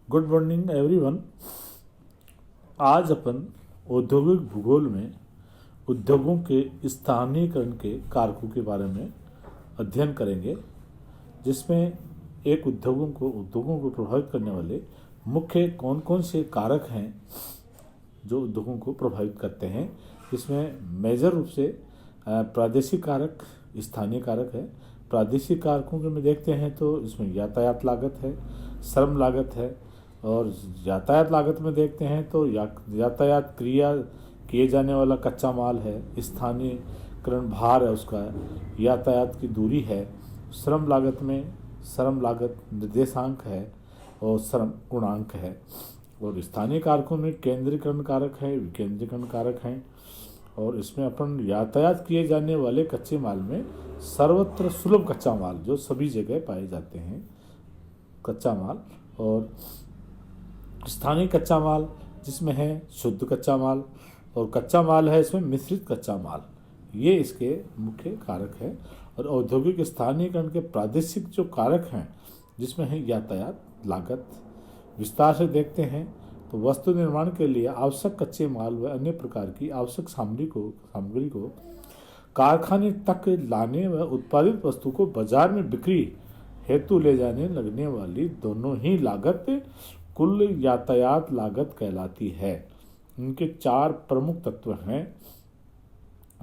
Good morning everyone. आज अपन औद्योगिक भूगोल में उद्योगों के स्थानीयकरण के कारकों के बारे में अध्ययन करेंगे, जिसमें एक उद्योगों को प्रभावित करने वाले मुख्य कौन कौन से कारक हैं जो उद्योगों को प्रभावित करते हैं। इसमें मेजर रूप से प्रादेशिक कारक, स्थानीय कारक है। प्रादेशिक कारकों में देखते हैं तो इसमें यातायात लागत है, श्रम लागत है। और यातायात लागत में देखते हैं तो यातायात क्रिया किए जाने वाला कच्चा माल है, स्थानीयकरण भार है उसका, यातायात की दूरी है। श्रम लागत में श्रम लागत निर्देशांक है और श्रम गुणांक है। और स्थानीय कारकों में केंद्रीकरण कारक है, विकेंद्रीकरण कारक हैं। और इसमें अपन यातायात किए जाने वाले कच्चे माल में सर्वत्र सुलभ कच्चा माल जो सभी जगह पाए जाते हैं कच्चा माल, और स्थानीय कच्चा माल जिसमें है शुद्ध कच्चा माल, और कच्चा माल है इसमें मिश्रित कच्चा माल। ये इसके मुख्य कारक है। और औद्योगिक स्थानीयकरण के प्रादेशिक जो कारक हैं जिसमें है यातायात लागत। विस्तार से देखते हैं तो वस्तु निर्माण के लिए आवश्यक कच्चे माल व अन्य प्रकार की आवश्यक सामग्री को कारखाने तक लाने व उत्पादित वस्तु को बाजार में बिक्री हेतु ले जाने लगने वाली दोनों ही लागत कुल यातायात लागत कहलाती है। इनके चार प्रमुख तत्व हैं: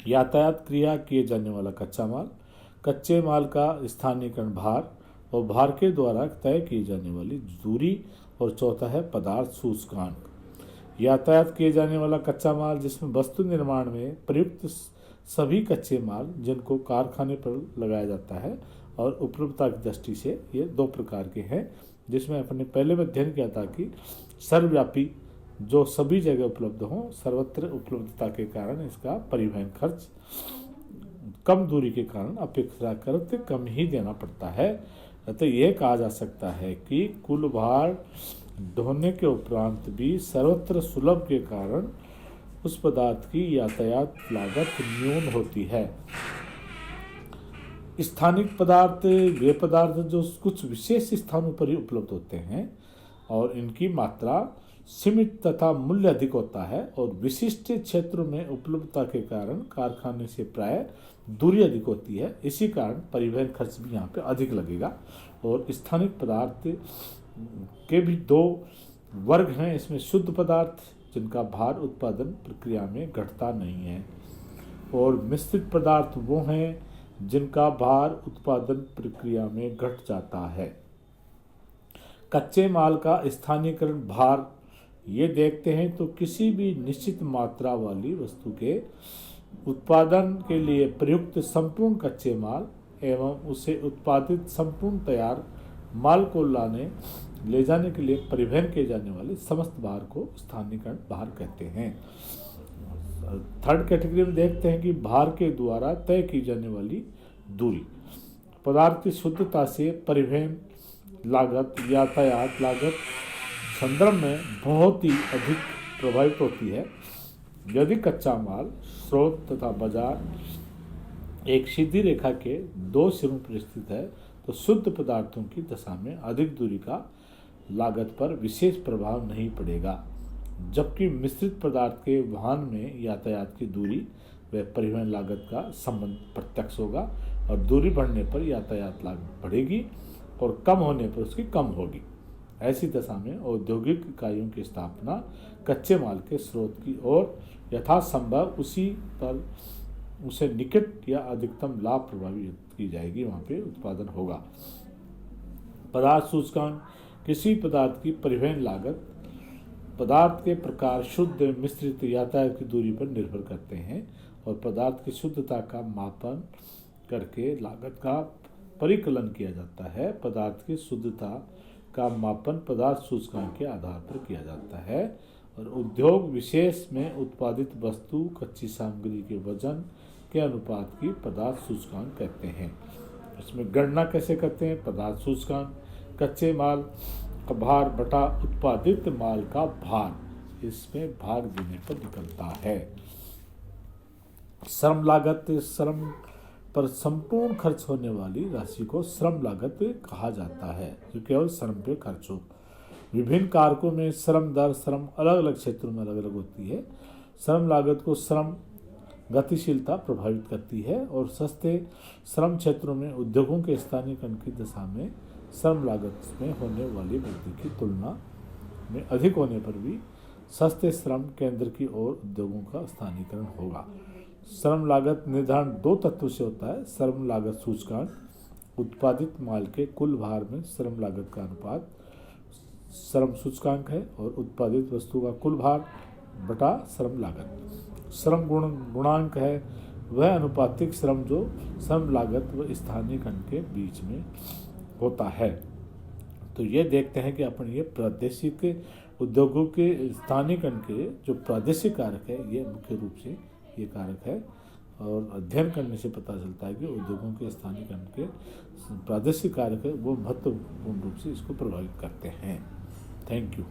यातायात क्रिया किए जाने वाला कच्चा माल, कच्चे माल का स्थानीयकरण भार और भार के द्वारा तय की जाने वाली दूरी, और चौथा है पदार्थ सूचकांक। यातायात किए जाने वाला कच्चा माल जिसमें वस्तु निर्माण में प्रयुक्त सभी कच्चे माल जिनको कारखाने पर लगाया जाता है, और उपलब्धता की दृष्टि से ये दो प्रकार के हैं, जिसमें अपने पहले में अध्ययन किया था कि सर्वव्यापी जो सभी जगह उपलब्ध हों, सर्वत्र उपलब्धता के कारण इसका परिवहन खर्च कम दूरी के कारण अपेक्षाकृत कम ही देना पड़ता है। अतः यह कहा जा सकता है कि कुल भार ढोने के उपरांत भी सर्वत्र सुलभ के कारण उस पदार्थ की यातायात लागत न्यून होती है। स्थानिक पदार्थ वे पदार्थ जो कुछ विशेष स्थानों पर ही उपलब्ध होते हैं और इनकी मात्रा सीमित तथा मूल्य अधिक होता है, और विशिष्ट क्षेत्रों में उपलब्धता के कारण कारखाने से प्राय दूरी अधिक होती है। इसी कारण परिवहन खर्च भी यहाँ पे अधिक लगेगा। और स्थानिक पदार्थ के भी दो वर्ग हैं। इसमें शुद्ध पदार्थ जिनका भार उत्पादन प्रक्रिया में घटता नहीं है, और मिश्रित पदार्थ वो हैं जिनका भार उत्पादन प्रक्रिया में घट जाता है। कच्चे माल का स्थानीयकरण भार ये देखते हैं तो किसी भी निश्चित मात्रा वाली वस्तु के उत्पादन के लिए प्रयुक्त संपूर्ण कच्चे माल एवं उसे उत्पादित संपूर्ण तैयार माल को ले जाने के लिए परिवहन किए जाने वाले समस्त भार को स्थानीयकरण भार कहते हैं। थर्ड कैटेगरी में देखते हैं कि भार के द्वारा तय की जाने वाली दूरी। पदार्थ की शुद्धता से परिवहन लागत, यातायात लागत संदर्भ में बहुत ही अधिक प्रभावित होती है। यदि कच्चा माल स्रोत तथा बाजार एक सीधी रेखा के दो सिरों पर स्थित है तो शुद्ध पदार्थों की दशा में अधिक दूरी का लागत पर विशेष प्रभाव नहीं पड़ेगा, जबकि मिश्रित पदार्थ के वाहन में यातायात की दूरी व परिवहन लागत का संबंध प्रत्यक्ष होगा, और दूरी बढ़ने पर यातायात लागत बढ़ेगी और कम होने पर उसकी कम होगी। ऐसी दशा में औद्योगिक इकाइयों की स्थापना कच्चे माल के स्रोत की ओर यथासंभव उसे निकट या अधिकतम लाभ प्रभावित की जाएगी, वहाँ पे उत्पादन होगा। पदार्थ सूचकांक किसी पदार्थ की परिवहन लागत पदार्थ के प्रकार, शुद्ध मिश्रित यातायात की दूरी पर निर्भर करते हैं, और पदार्थ की शुद्धता का मापन करके लागत का परिकलन किया जाता है। पदार्थ की शुद्धता का मापन पदार्थ सूचकांक के आधार पर किया जाता है, और उद्योग विशेष में उत्पादित वस्तु कच्ची सामग्री के वजन के अनुपात की पदार्थ सूचकांक कहते हैं। इसमें गणना कैसे करते हैं? पदार्थ सूचकांक कच्चे माल का भार बटा उत्पादित माल का भार, इसमें भाग देने पर निकलता है। श्रम लागत, श्रम पर संपूर्ण खर्च होने वाली राशि को श्रम लागत कहा जाता है, जो केवल श्रम पे खर्च हो। विभिन्न कारकों में श्रम दर श्रम अलग अलग क्षेत्रों में अलग अलग होती है। श्रम लागत को श्रम गतिशीलता प्रभावित करती है और सस्ते श्रम क्षेत्रों में उद्योगों के स्थानीयकरण की दशा में श्रम लागत में होने वाली वृद्धि की तुलना में अधिक होने पर भी सस्ते श्रम केंद्र की ओर उद्योगों का स्थानीयकरण होगा। श्रम लागत निर्धारण दो तत्वों से होता है। श्रम लागत सूचकांक उत्पादित माल के कुल भार में श्रम लागत का अनुपात श्रम सूचकांक है और उत्पादित वस्तु का कुल भार बटा श्रम लागत। श्रम गुणांक है वह अनुपातिक श्रम जो श्रम लागत व स्थानीयकरण के बीच में होता है। तो ये देखते हैं कि अपन ये प्रादेशिक उद्योगों के स्थानीयकरण के जो प्रादेशिक कारक है ये मुख्य रूप से ये कारक है और अध्ययन करने से पता चलता है कि उद्योगों के स्थानीयकरण के प्रादेशिक कारक है वो महत्वपूर्ण रूप से इसको प्रभावित करते हैं। Thank you.